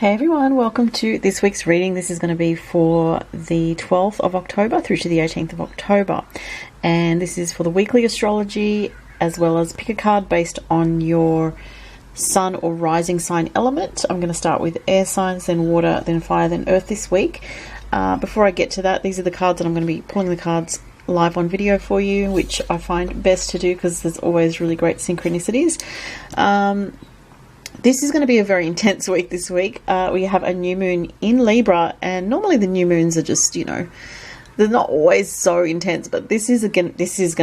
Hey everyone, welcome to this week's reading. This is going to be for the 12th of October through to the 18th of October. And this is for the weekly astrology, as well as pick a card based on your sun or rising sign element. I'm going to start with air signs, then water, then fire, then earth this week. Before I get to that, these are the cards that I'm going to be pulling the cards live on video for you, which I find best to do because there's always really great synchronicities. This is going to be a very intense week this week. We have a new moon in Libra, and normally the new moons are just, they're not always so intense, but this is going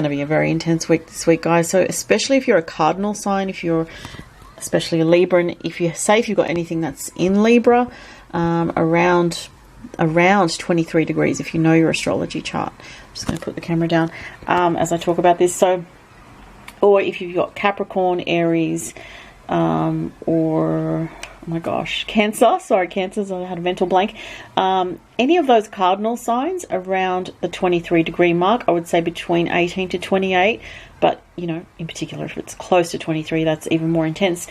to be a very intense week this week, guys. So especially if you're a cardinal sign, if you're especially a Libra, and if you've got anything that's in Libra, around 23 degrees, if you know your astrology chart. I'm just going to put the camera down as I talk about this. So, or if you've got Capricorn, Aries, or, oh my gosh, Cancer. Sorry, Cancers, I had a mental blank. Any of those cardinal signs around the 23 degree mark, I would say between 18 to 28. But, in particular, if it's close to 23, that's even more intense.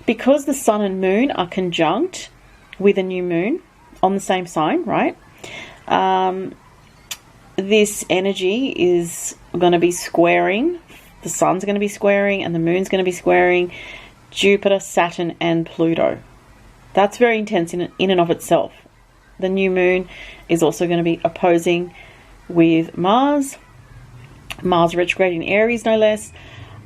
Because the sun and moon are conjunct with a new moon on the same sign, right? This energy is going to be squaring. The sun's going to be squaring and the moon's going to be squaring Jupiter, Saturn, and Pluto. That's very intense in and of itself. The new moon is also going to be opposing with Mars retrograde in Aries, no less.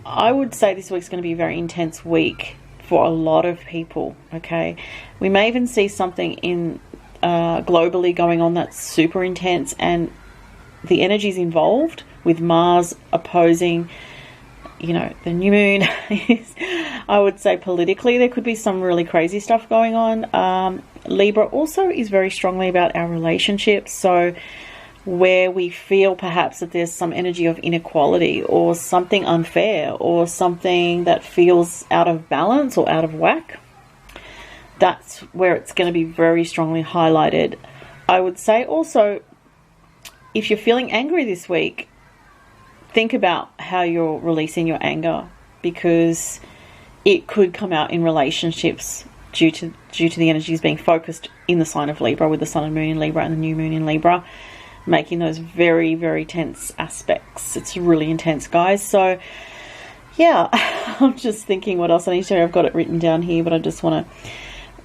I would say this week's going to be a very intense week for a lot of people, okay? We may even see something in globally going on that's super intense, and the energies involved with Mars opposing the new moon is, I would say politically, there could be some really crazy stuff going on. Libra also is very strongly about our relationships. So where we feel perhaps that there's some energy of inequality or something unfair or something that feels out of balance or out of whack, that's where it's going to be very strongly highlighted. I would say also, if you're feeling angry this week, think about how you're releasing your anger, because it could come out in relationships due to the energies being focused in the sign of Libra, with the sun and moon in Libra and the new moon in Libra, making those very, very tense aspects. It's really intense, guys. So yeah, I'm just thinking what else I need to do. I've got it written down here, but I just want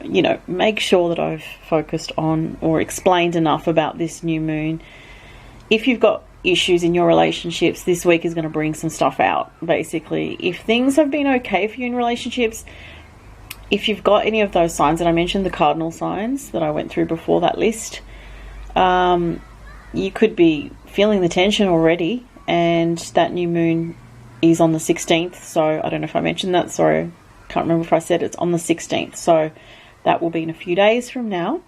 to make sure that I've focused on or explained enough about this new moon. If you've got issues in your relationships, this week is going to bring some stuff out. Basically, if things have been okay for you in relationships, if you've got any of those signs that I mentioned, the cardinal signs that I went through before that list, you could be feeling the tension already, and that new moon is on the 16th. So I don't know if I mentioned that. Sorry, can't remember if I said it's on the 16th. So that will be in a few days from now.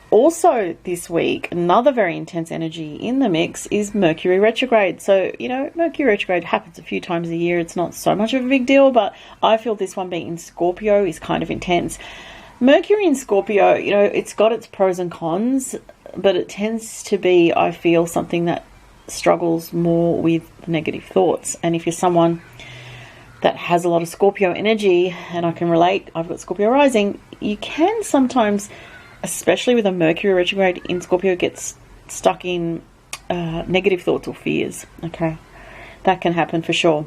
Also this week, another very intense energy in the mix is Mercury retrograde. So, Mercury retrograde happens a few times a year. It's not so much of a big deal, but I feel this one being in Scorpio is kind of intense. Mercury in Scorpio, it's got its pros and cons, but it tends to be, I feel, something that struggles more with negative thoughts. And if you're someone that has a lot of Scorpio energy, and I can relate, I've got Scorpio rising, you can sometimes, especially with a Mercury retrograde in Scorpio, gets stuck in negative thoughts or fears. Okay, that can happen for sure.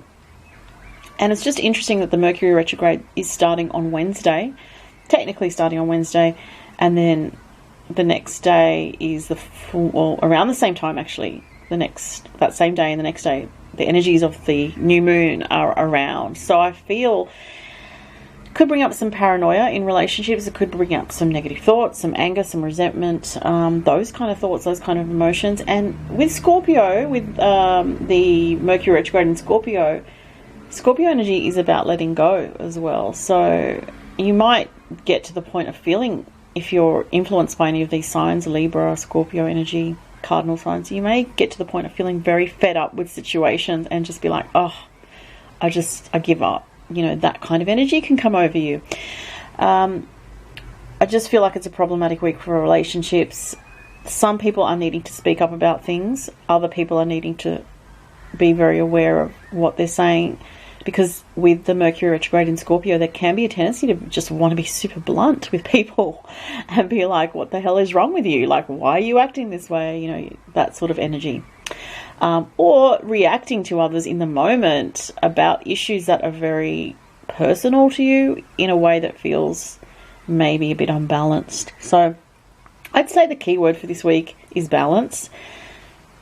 And it's just interesting that the Mercury retrograde is starting on Wednesday, technically starting on Wednesday, and then the next day is around the same time actually, that same day and the next day, the energies of the new moon are around. So I feel could bring up some paranoia in relationships. It could bring up some negative thoughts, some anger, some resentment, those kind of thoughts, those kind of emotions. And with Scorpio, with the Mercury retrograde in Scorpio energy is about letting go as well. So you might get to the point of feeling, if you're influenced by any of these signs, Libra, Scorpio energy, cardinal signs, you may get to the point of feeling very fed up with situations and just be like, oh, I give up. That kind of energy can come over you. I just feel like it's a problematic week for relationships. Some people are needing to speak up about things. Other people are needing to be very aware of what they're saying because with the Mercury retrograde in Scorpio, there can be a tendency to just want to be super blunt with people and be like, what the hell is wrong with you? Like, why are you acting this way? You know, that sort of energy. Or reacting to others in the moment about issues that are very personal to you in a way that feels maybe a bit unbalanced. So I'd say the key word for this week is balance,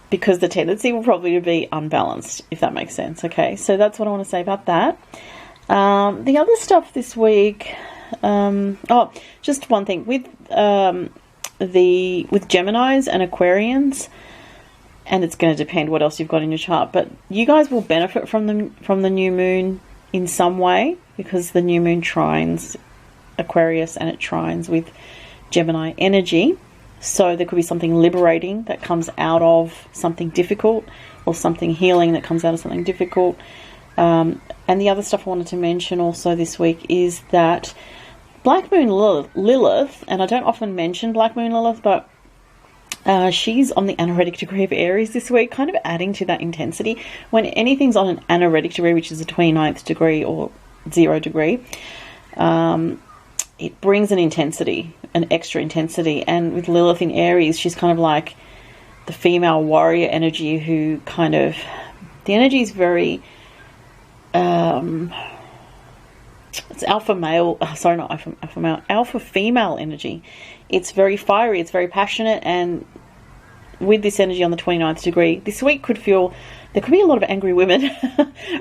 because the tendency will probably be unbalanced, if that makes sense. Okay, so that's what I want to say about that. The other stuff this week, just one thing with Geminis and Aquarians, and it's going to depend what else you've got in your chart, but you guys will benefit from the new moon in some way, because the new moon trines Aquarius and it trines with Gemini energy. So there could be something liberating that comes out of something difficult, or something healing that comes out of something difficult. And the other stuff I wanted to mention also this week is that Black Moon Lilith, and I don't often mention Black Moon Lilith, but she's on the anaretic degree of Aries this week, kind of adding to that intensity. When anything's on an anaretic degree, which is the 29th degree or 0 degree, it brings an intensity, an extra intensity. And with Lilith in Aries, she's kind of like the female warrior energy who kind of, the energy is very, it's alpha male, sorry, not alpha male, alpha female energy. It's very fiery, it's very passionate, and with this energy on the 29th degree, this week could feel, there could be a lot of angry women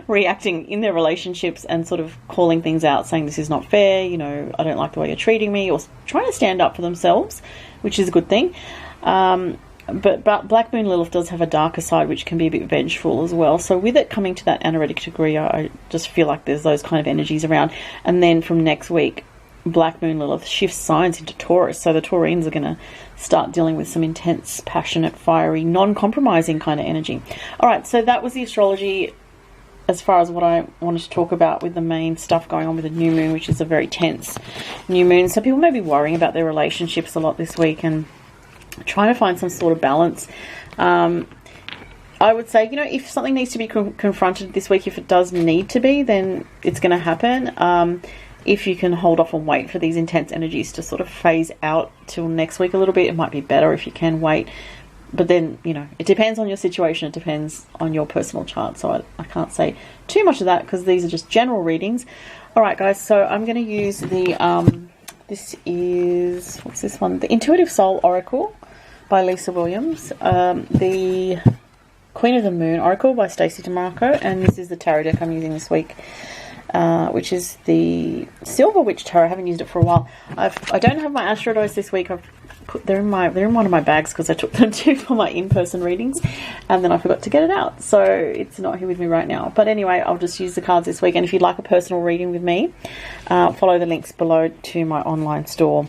reacting in their relationships and sort of calling things out, saying this is not fair, you know, I don't like the way you're treating me, or trying to stand up for themselves, which is a good thing. But Black Moon Lilith does have a darker side, which can be a bit vengeful as well. So with it coming to that anaretic degree, I just feel like there's those kind of energies around. And then from next week, Black Moon Lilith shifts signs into Taurus. So the Taurines are going to start dealing with some intense, passionate, fiery, non-compromising kind of energy. All right, so that was the astrology as far as what I wanted to talk about, with the main stuff going on with the new moon, which is a very tense new moon. So people may be worrying about their relationships a lot this week and trying to find some sort of balance. I would say, you know, if something needs to be confronted this week, if it does need to be, then it's going to happen. If you can hold off and wait for these intense energies to sort of phase out till next week a little bit, it might be better if you can wait. But then, you know, it depends on your situation. It depends on your personal chart. So I can't say too much of that, because these are just general readings. All right, guys. So I'm going to use the, this is, what's this one? The Intuitive Soul Oracle by Lisa Williams. The Queen of the Moon Oracle by Stacey DeMarco. And this is the tarot deck I'm using this week, which is the Silver Witch Tarot. I haven't used it for a while. I don't have my Astro Dice this week. I've put they're in one of my bags because I took them too for my in-person readings, and then I forgot to get it out, so it's not here with me right now. But anyway, I'll just use the cards this week. And if you'd like a personal reading with me, follow the links below to my online store.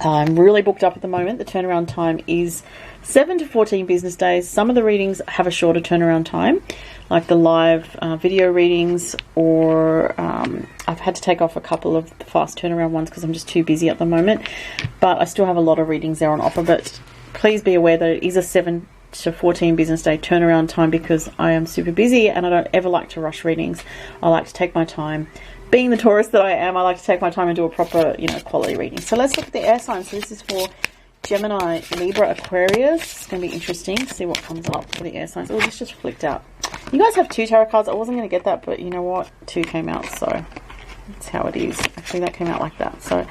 I'm really booked up at the moment. The turnaround time is 7 to 14 business days. Some of the readings have a shorter turnaround time, like the live video readings, or I've had to take off a couple of the fast turnaround ones because I'm just too busy at the moment. But I still have a lot of readings there on offer. But please be aware that it is a 7 to 14 business day turnaround time, because I am super busy and I don't ever like to rush readings. I like to take my time. Being the Taurus that I am, I like to take my time and do a proper, you know, quality reading. So let's look at the air signs. So this is for Gemini, Libra, Aquarius. It's going to be interesting to see what comes up for the air signs. Oh, this just flicked out. You guys have 2 tarot cards. I wasn't going to get that, but you know what? 2 came out, so that's how it is. Actually, that came out like that. So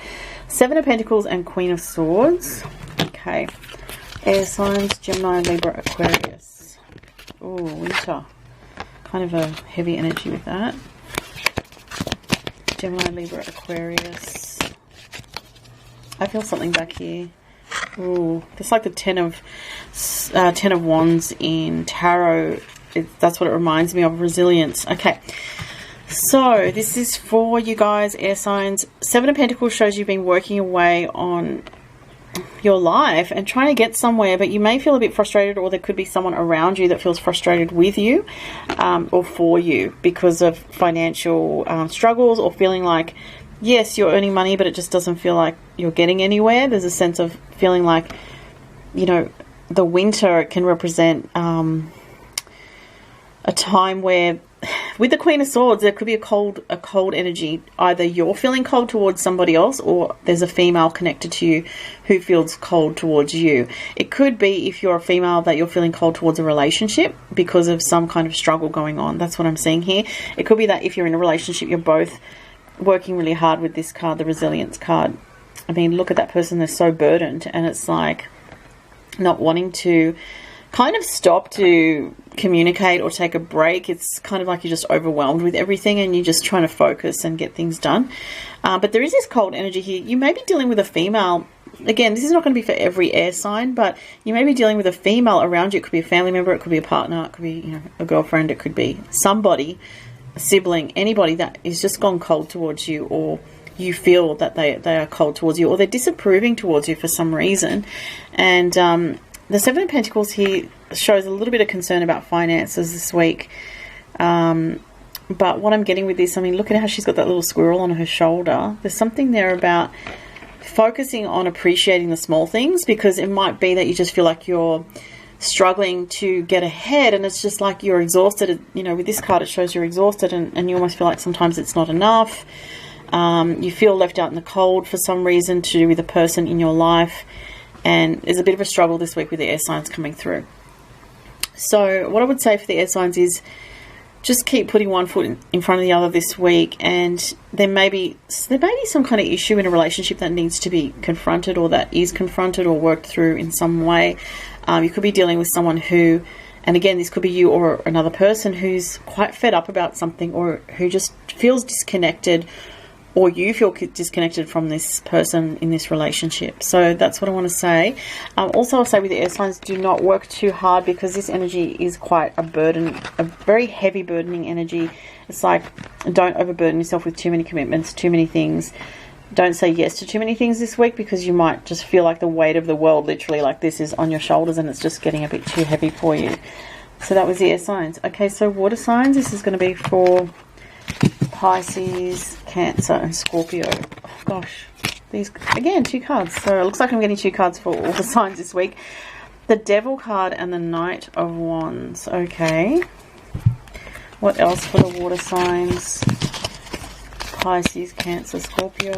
7 of Pentacles and Queen of Swords. Okay. Air signs, Gemini, Libra, Aquarius. Oh, winter. Kind of a heavy energy with that. Gemini, Libra, Aquarius. I feel something back here. Ooh, it's like the 10 of Wands in tarot. That's what it reminds me of, resilience. Okay, so this is for you guys, air signs. 7 of Pentacles shows you've been working away on your life and trying to get somewhere, but you may feel a bit frustrated, or there could be someone around you that feels frustrated with you or for you because of financial struggles, or feeling like, yes, you're earning money, but it just doesn't feel like you're getting anywhere. There's a sense of feeling like, you know, the winter can represent a time where with the Queen of Swords, there could be a cold energy. Either you're feeling cold towards somebody else, or there's a female connected to you who feels cold towards you. It could be, if you're a female, that you're feeling cold towards a relationship because of some kind of struggle going on. That's what I'm seeing here. It could be that if you're in a relationship, you're both working really hard with this card, the Resilience card. I mean, look at that person. They're so burdened, and it's like not wanting to kind of stop to communicate or take a break. It's kind of like you're just overwhelmed with everything and you're just trying to focus and get things done. But there is this cold energy here. You may be dealing with a female. Again, this is not going to be for every air sign, but you may be dealing with a female around you. It could be a family member, it could be a partner, it could be, you know, a girlfriend, it could be somebody, a sibling, anybody that is just gone cold towards you, or you feel that they are cold towards you, or they're disapproving towards you for some reason. And the Seven of Pentacles here shows a little bit of concern about finances this week. But what I'm getting with this, I mean, look at how she's got that little squirrel on her shoulder. There's something there about focusing on appreciating the small things, because it might be that you just feel like you're struggling to get ahead, and it's just like you're exhausted. You know, with this card, it shows you're exhausted, and you almost feel like sometimes it's not enough. You feel left out in the cold for some reason, to do with a person in your life. And there's a bit of a struggle this week with the air signs coming through. So what I would say for the air signs is just keep putting one foot in front of the other this week. And there may be some kind of issue in a relationship that needs to be confronted, or that is confronted or worked through in some way. You could be dealing with someone who, and again, this could be you or another person who's quite fed up about something, or who just feels disconnected, or you feel disconnected from this person in this relationship. So that's what I want to say. Also, I'll say with the air signs, do not work too hard, because this energy is quite a burden, a very heavy burdening energy. It's like, don't overburden yourself with too many commitments, too many things. Don't say yes to too many things this week, because you might just feel like the weight of the world, literally like this, is on your shoulders, and it's just getting a bit too heavy for you. So that was the air signs. Okay, so water signs. This is going to be for Pisces, Cancer, and Scorpio. Oh, gosh, these, again, 2 cards. So it looks like I'm getting 2 cards for all the signs this week. The Devil card and the Knight of Wands. Okay. What else for the water signs? Pisces, Cancer, Scorpio.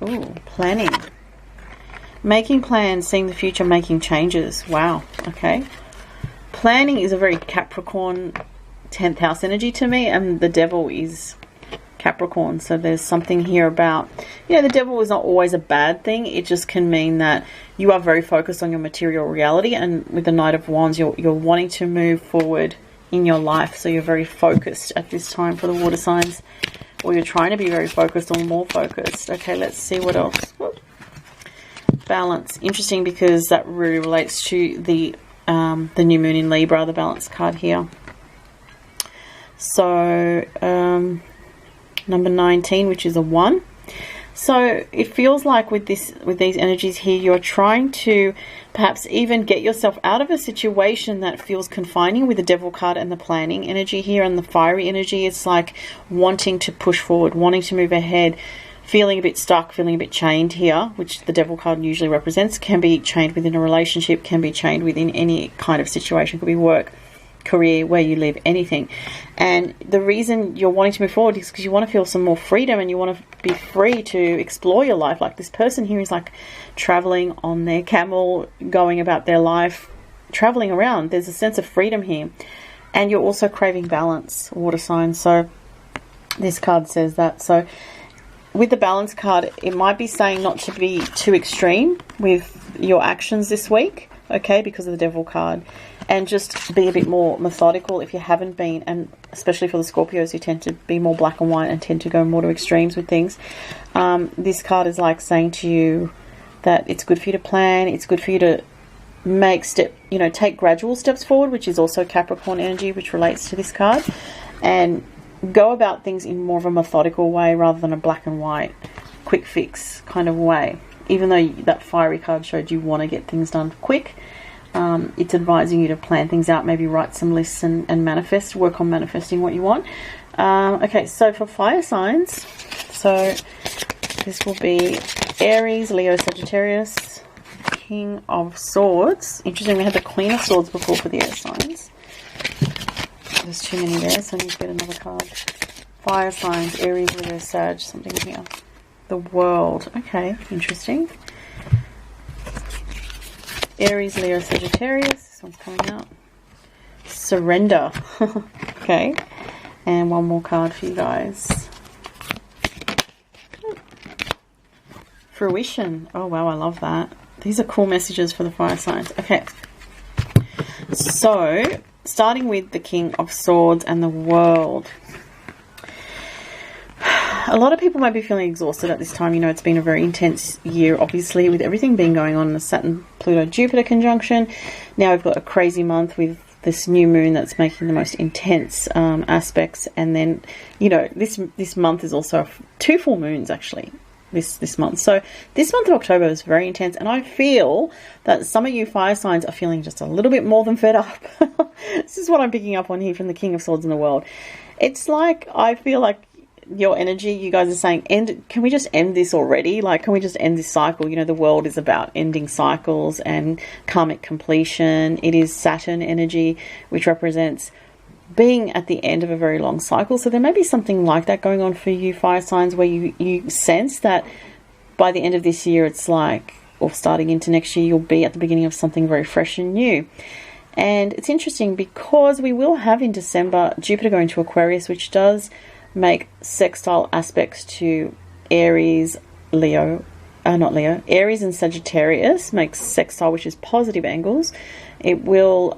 Ooh, planning. Making plans, seeing the future, making changes. Wow, okay. Planning is a very Capricorn 10th house energy to me, and the Devil is Capricorn. So there's something here about, you know, the Devil is not always a bad thing. It just can mean that you are very focused on your material reality, and with the Knight of Wands, you're wanting to move forward in your life. So you're very focused at this time for the water signs, or you're trying to be very focused or more focused. Okay, let's see what else. Balance. Interesting, because that really relates to the new moon in Libra, the Balance card here. So number 19, which is a 1. So it feels like with these energies here, you're trying to perhaps even get yourself out of a situation that feels confining, with the Devil card and the planning energy here and the fiery energy. It's like wanting to push forward, wanting to move ahead, feeling a bit stuck, feeling a bit chained here, which the Devil card usually represents. Can be chained within a relationship, can be chained within any kind of situation. Could be work, career, where you live, anything. And the reason you're wanting to move forward is because you want to feel some more freedom, and you want to be free to explore your life. Like this person here is like traveling on their camel, going about their life, traveling around. There's a sense of freedom here, and you're also craving balance, water sign. So this card says that. So with the Balance card, it might be saying not to be too extreme with your actions this week, okay, because of the Devil card. And just be a bit more methodical if you haven't been, and especially for the Scorpios who tend to be more black and white and tend to go more to extremes with things. This card is like saying to you that it's good for you to plan, it's good for you to take gradual steps forward, which is also Capricorn energy, which relates to this card, and go about things in more of a methodical way rather than a black and white, quick fix kind of way. Even though that fiery card showed you want to get things done quick, it's advising you to plan things out, maybe write some lists and manifest, work on manifesting what you want. Okay, so for fire signs, so this will be Aries, Leo, Sagittarius, King of Swords. Interesting, we had the Queen of Swords before for the air signs. there's too many there, so I need to get another card. Fire signs, Aries, Leo, Sag, something here. The World. Okay, interesting. Aries, Leo, Sagittarius. This one's coming out. Surrender. Okay. And one more card for you guys. Fruition. Oh, wow, I love that. These are cool messages for the fire signs. Okay. So, starting with the King of Swords and the World. A lot of people might be feeling exhausted at this time. You know, it's been a very intense year, obviously, with everything being going on in the Saturn, Pluto, Jupiter conjunction. Now we've got a crazy month with this new moon that's making the most intense aspects. And then, you know, this month is also 2 full moons, actually, this month. So this month of October is very intense. And I feel that some of you fire signs are feeling just a little bit more than fed up. This is what I'm picking up on here from the King of Swords in the World. It's like, I feel like, your energy, you guys are saying, can we just end this already? Like, can we just end this cycle? You know, the world is about ending cycles and karmic completion. It is Saturn energy, which represents being at the end of a very long cycle. So there may be something like that going on for you fire signs, where you sense that by the end of this year, it's like, or starting into next year, you'll be at the beginning of something very fresh and new. And it's interesting because we will have in December Jupiter going to Aquarius, which does make sextile aspects to Aries, Aries and Sagittarius makes sextile, which is positive angles. It will,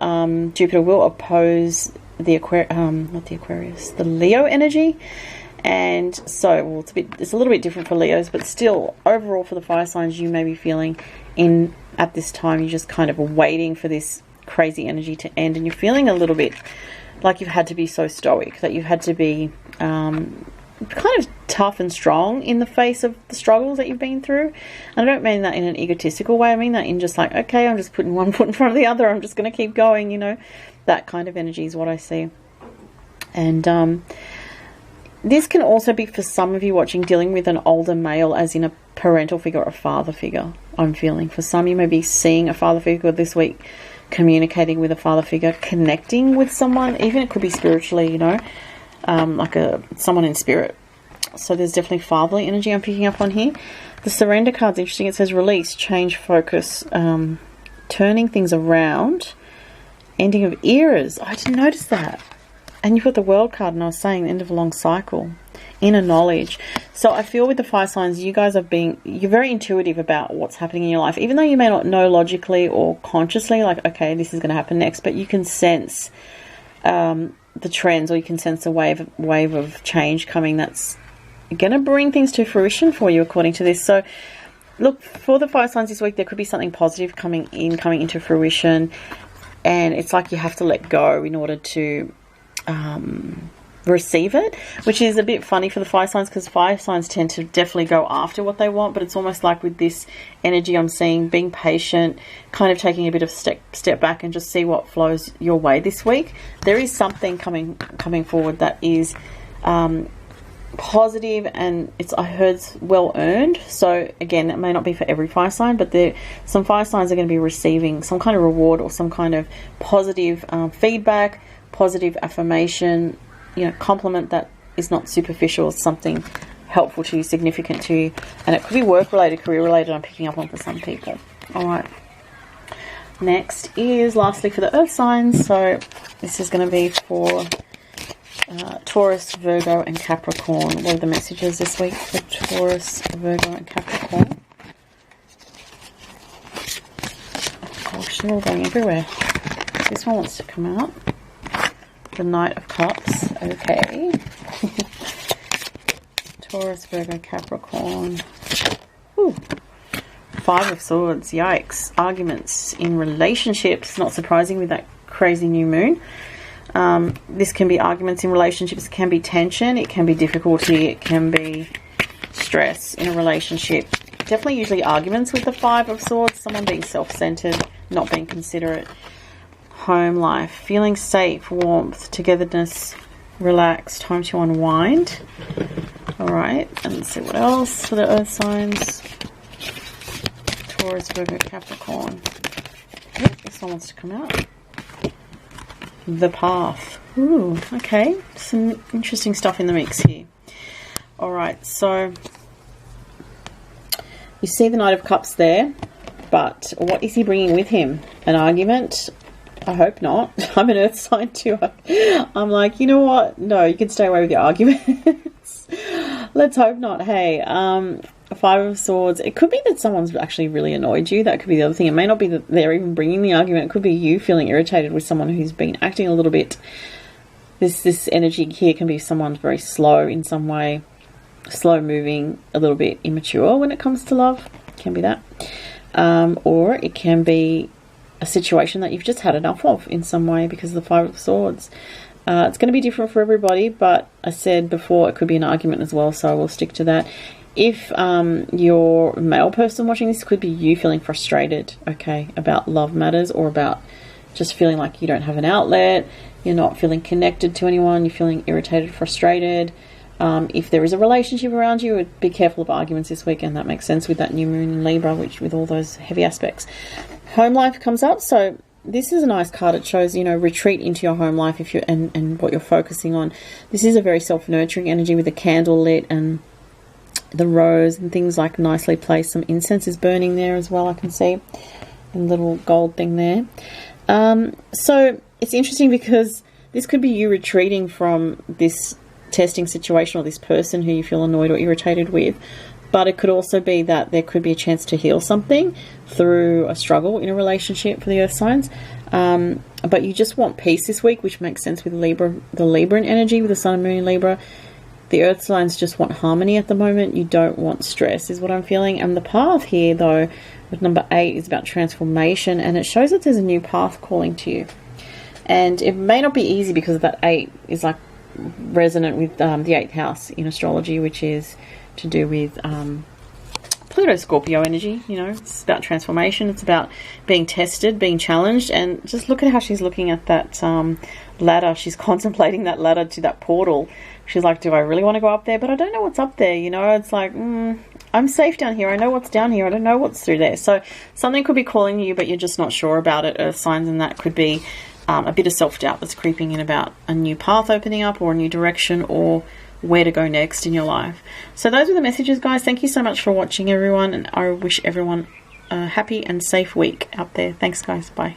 Jupiter will oppose the the Leo energy. And so, well, it's a little bit different for Leos, but still, overall for the fire signs, you may be feeling at this time, you're just kind of waiting for this crazy energy to end, and you're feeling a little bit like you've had to be so stoic, that you've had to be kind of tough and strong in the face of the struggles that you've been through. And I don't mean that in an egotistical way. I mean that in just like, okay, I'm just putting one foot in front of the other. I'm just going to keep going, you know. That kind of energy is what I see. And this can also be, for some of you watching, dealing with an older male, as in a parental figure or a father figure, I'm feeling. For some, you may be seeing a father figure this week, communicating with a father figure, connecting with someone, even it could be spiritually, you know, like someone in spirit. So there's definitely fatherly energy I'm picking up on here. The surrender card's interesting. It says release, change focus, turning things around, ending of eras. I didn't notice that. And you've got the World card, and I was saying the end of a long cycle, inner knowledge. So I feel with the fire signs, you guys you're very intuitive about what's happening in your life, even though you may not know logically or consciously, like, okay, this is going to happen next, but you can sense the trends, or you can sense a wave of change coming that's going to bring things to fruition for you, according to this. So look, for the fire signs this week, there could be something positive coming into fruition, and it's like you have to let go in order to receive it, which is a bit funny for the fire signs, because fire signs tend to definitely go after what they want. But it's almost like with this energy I'm seeing, being patient, kind of taking a bit of step back and just see what flows your way this week. There is something coming forward that is positive, and I heard it's well earned. So again, it may not be for every fire sign, but some fire signs are going to be receiving some kind of reward or some kind of positive feedback, positive affirmation, you know, compliment that is not superficial, something helpful to you, significant to you. And it could be work related, career related, I'm picking up on for some people. All right. Next is lastly for the earth signs. So this is going to be for Taurus, Virgo and Capricorn. What are the messages this week for Taurus, Virgo and Capricorn? Oh gosh, they're all going everywhere. This one wants to come out. The Knight of Cups. Okay. Taurus, Virgo, Capricorn. Ooh. Five of Swords. Yikes. Arguments in relationships. Not surprising with that crazy new moon. This can be arguments in relationships. It can be tension. It can be difficulty. It can be stress in a relationship. Definitely usually arguments with the Five of Swords. Someone being self-centered, not being considerate. Home life, feeling safe, warmth, togetherness, relaxed, time to unwind. All right, and let's see what else for the earth signs. Taurus, Virgo, Capricorn. Yep, this one wants to come out. the path. Ooh, okay. Some interesting stuff in the mix here. Alright, so you see the Knight of Cups there, but what is he bringing with him? An argument? I hope not. I'm an earth sign too. I'm like, you know what? No, you can stay away with your arguments. Let's hope not. Hey, Five of Swords. It could be that someone's actually really annoyed you. That could be the other thing. It may not be that they're even bringing the argument. It could be you feeling irritated with someone who's been acting a little bit. This energy here can be someone's very slow in some way. Slow moving, a little bit immature when it comes to love. It can be that. Or it can be a situation that you've just had enough of in some way because of the Five of Swords. It's going to be different for everybody, but I said before it could be an argument as well, so I will stick to that. If you're a male person watching this, it could be you feeling frustrated, okay, about love matters, or about just feeling like you don't have an outlet, you're not feeling connected to anyone, you're feeling irritated, frustrated. If there is a relationship around you, be careful of arguments this week, and that makes sense with that new moon in Libra, which with all those heavy aspects. Home life comes up, so this is a nice card. It shows, you know, retreat into your home life if you and what you're focusing on. This is a very self-nurturing energy with a candle lit and the rose and things like nicely placed. Some incense is burning there as well, I can see, and a little gold thing there. So it's interesting because this could be you retreating from this testing situation or this person who you feel annoyed or irritated with, but it could also be that there could be a chance to heal something through a struggle in a relationship for the earth signs, but you just want peace this week, which makes sense with Libra, the Libran energy with the sun and moon in Libra. The earth signs just want harmony at the moment. You don't want stress is what I'm feeling. And the path here though with number 8 is about transformation, and it shows that there's a new path calling to you, and it may not be easy because that 8 is like resonant with the 8th house in astrology, which is to do with Pluto Scorpio energy. You know, it's about transformation, it's about being tested, being challenged. And just look at how she's looking at that ladder. She's contemplating that ladder to that portal. She's like, do I really want to go up there? But I don't know what's up there, you know. It's like, I'm safe down here, I know what's down here, I don't know what's through there. So something could be calling you, but you're just not sure about it, earth signs, and that could be a bit of self-doubt that's creeping in about a new path opening up, or a new direction, or where to go next in your life. So those are the messages, guys. Thank you so much for watching, everyone, and I wish everyone a happy and safe week out there. Thanks, guys. Bye.